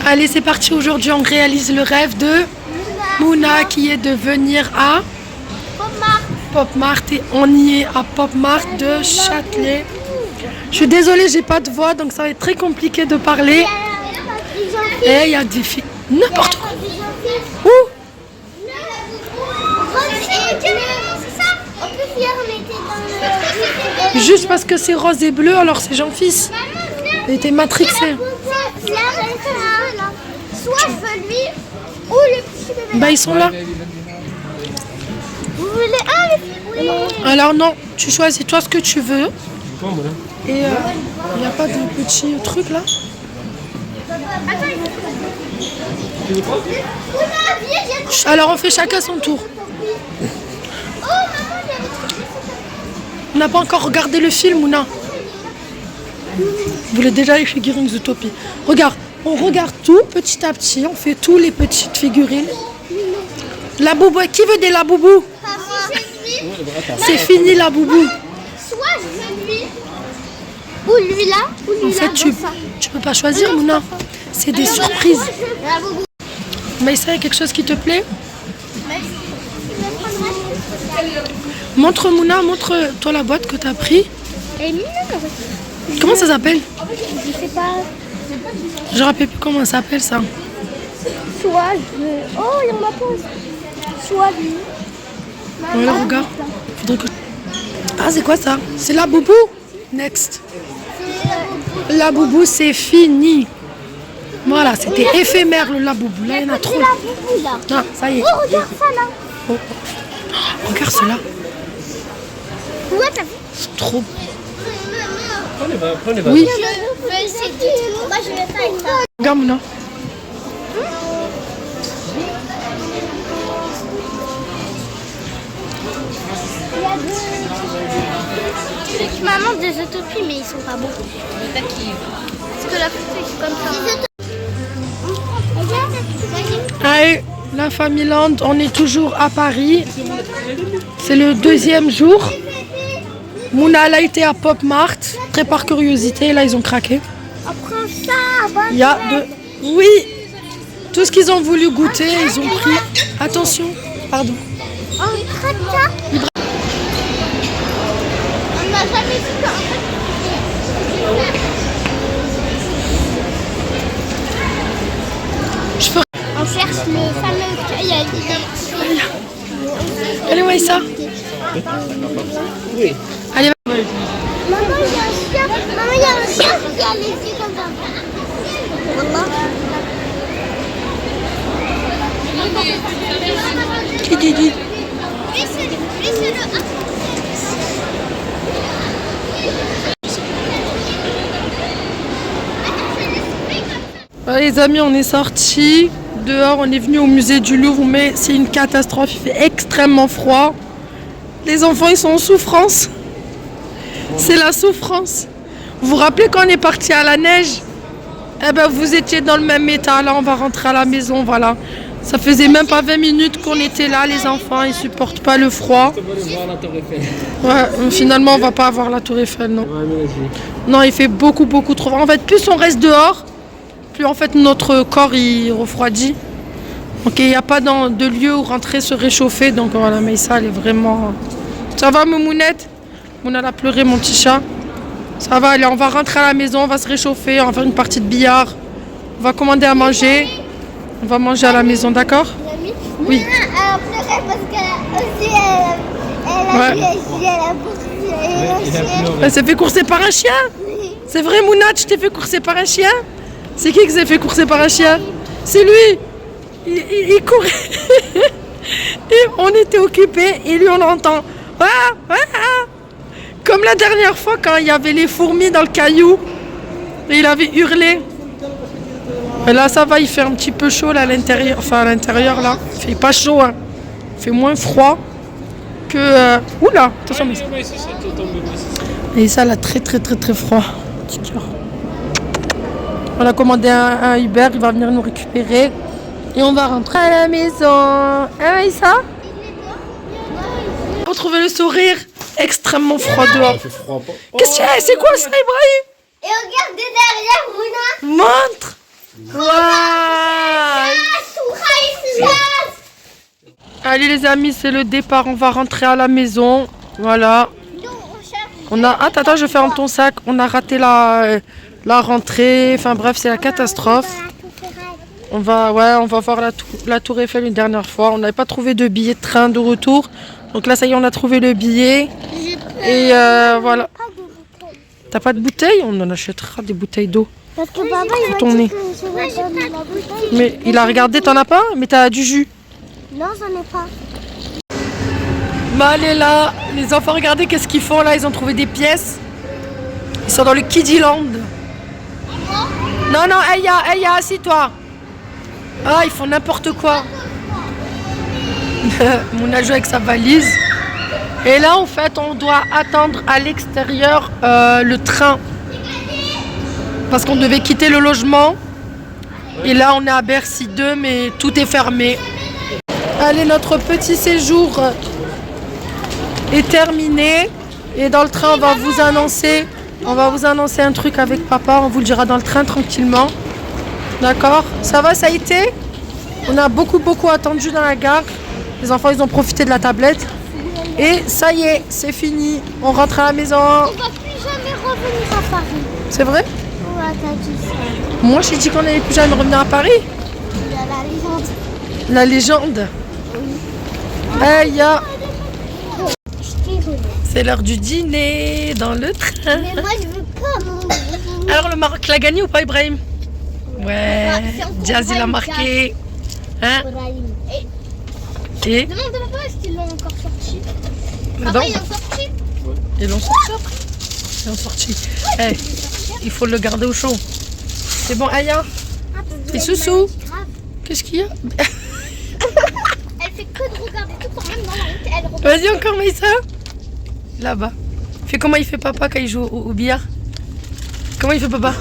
Allez, c'est parti. Aujourd'hui, on réalise le rêve de Mouna qui est de venir à Pop Mart. Et on y est à Pop Mart de Châtelet. Je suis désolée, j'ai pas de voix, donc ça va être très compliqué de parler. Et il y a des filles. N'importe quoi. Où? Juste parce que c'est rose et bleu, alors c'est Jean-Fils. Il était matrixé. Soit je veux lui ou le petit bébé. Bah ils sont là. Vous voulez un oui. Alors non, tu choisis toi ce que tu veux. Et il n'y a pas de petit truc là. Alors on fait chacun son tour. On n'a pas encore regardé le film ou non? Vous voulez déjà les figurines Zootopie. Regarde, on regarde tout petit à petit, on fait tous les petites figurines. La boubou, qui veut des la boubou? C'est fini la boubou. Soit je veux lui ou lui là ou lui En fait, tu peux pas choisir ou non? C'est des surprises. Mais ça, il y a quelque chose qui te plaît? Montre Mouna, montre-toi la boîte que tu as pris. Comment ça s'appelle? Je sais pas. Je ne rappelle plus comment ça s'appelle ça. Soit je veux. Oh, il y en a pas. Soit lui. Voilà, regarde. Faudrait que... Ah, c'est quoi ça? C'est la boubou? Next. La boubou, c'est fini. Voilà, c'était éphémère le la boubou. Là, il y en a trop. La boubou là. Ah, ça y est. Oh, regarde ça là. Oh. Regarde cela. Ouais, t'as vu? C'est trop. Prenez Oui. Moi, je vais pas avec ça. Regarde Mouna. Maman des utopies, mais ils sont pas beaux. Parce que la photo est comme ça. Allez, la famille Land, on est toujours à Paris. C'est le deuxième jour. Mouna, elle a été à Pop Mart. Très par curiosité, là ils ont craqué. Après ça, Il y a de... Oui, tout ce qu'ils ont voulu goûter, ils ont pris. Attention, pardon. on traite ça. On n'a jamais vu ça. Je ferai... On cherche le fameux cueil à l'idée. Allez, ouais, ça. Oui. Allez, Maman, il y a un chien. Maman, il y a un chien qui a les yeux comme ça. Maman. qui dit Laissez-le. Les amis, on est sortis. Dehors, on est venu au musée du Louvre, mais c'est une catastrophe. Il fait extrêmement froid. Les enfants, ils sont en souffrance. C'est la souffrance. Vous vous rappelez quand on est parti à la neige? Eh ben, vous étiez dans le même état. Là, on va rentrer à la maison, voilà. Ça faisait même pas 20 minutes qu'on était là, les enfants. Ils supportent pas le froid. Ouais, finalement, on va pas avoir la Tour Eiffel, non. Non, il fait beaucoup trop froid. En fait, plus on reste dehors, plus en fait notre corps il refroidit. Donc il n'y a pas de lieu où rentrer se réchauffer. Donc voilà, mais ça elle est vraiment... Ça va Momounette? Mouna a pleuré mon petit chat. Ça va, allez, on va rentrer à la maison, on va se réchauffer, on va faire une partie de billard. On va commander à manger. On va manger à la maison, d'accord? Oui. Elle a pleuré parce qu'elle aussi, Elle s'est fait courser par un chien? C'est vrai Mouna, tu t'es fait courser par un chien? C'est qui s'est fait courser par un chien? C'est lui. Il courait. Et on était occupés et lui on entend. Ah, ah, ah. Comme la dernière fois quand il y avait les fourmis dans le caillou. Et il avait hurlé. Et là ça va, il fait un petit peu chaud là, à l'intérieur. Enfin à l'intérieur là. Il fait pas chaud, hein. Il fait moins froid que... Oula, attention. Mais... Et ça là très froid. Petit cœur. On a commandé un Uber, il va venir nous récupérer. Et on va rentrer à la maison. Hein, Maïssa? Retrouver le sourire. Extrêmement froid dehors. Qu'est-ce que c'est? C'est quoi ça, Ibrahim? Et regardez derrière, Mouna. Montre. Waouh. Allez les amis, c'est le départ. On va rentrer à la maison. Voilà. On a... Attends, je ferme ton sac. On a raté la rentrée. Enfin bref, c'est la catastrophe. On va voir la tour Eiffel une dernière fois. On n'avait pas trouvé de billet de train de retour. Donc là, ça y est, on a trouvé le billet. Et voilà. T'as pas de bouteille? On en achètera des bouteilles d'eau. Parce que papa, il Ton m'a nez. dit que je vais donner la bouteille. Mais il a regardé, t'en as pas? Mais t'as du jus. Non, j'en ai pas. Mal est là. Les enfants, regardez qu'est-ce qu'ils font là. Ils ont trouvé des pièces. Ils sont dans le Kiddyland. Non, non, Aya, assis-toi. Ah, ils font n'importe quoi. Mouna joue avec sa valise. Et là, en fait, on doit attendre à l'extérieur le train. Parce qu'on devait quitter le logement. Et là, on est à Bercy 2, mais tout est fermé. Allez, notre petit séjour est terminé. Et dans le train, on va vous annoncer un truc avec papa. On vous le dira dans le train tranquillement. D'accord? Ça va, ça a été? On a beaucoup attendu dans la gare. Les enfants, ils ont profité de la tablette. Et ça y est, c'est fini. On rentre à la maison. On va plus jamais revenir à Paris. C'est vrai? Ouais, t'as dit ça. Moi, j'ai dit qu'on n'allait plus jamais revenir à Paris. Il y a la légende. La légende. C'est l'heure du dîner dans le train. Mais moi, je veux pas mon... Alors, le Maroc l'a gagné ou pas, Ibrahim? Ouais, Diaz, il a marqué. Hein? Et Demande à papa, est-ce qu'ils l'ont encore sorti? non, Papa, ils l'ont sorti? ils l'ont sorti après. Ils l'ont sorti. Eh, il faut le garder au chaud. C'est bon, Aya? Et Soussou? Qu'est-ce qu'il y a? Elle fait que de regarder tout quand même dans la route. Elle regarde. Vas-y encore, Maïssa. Là-bas. Fais comment il fait papa quand il joue au billard? Comment il fait papa?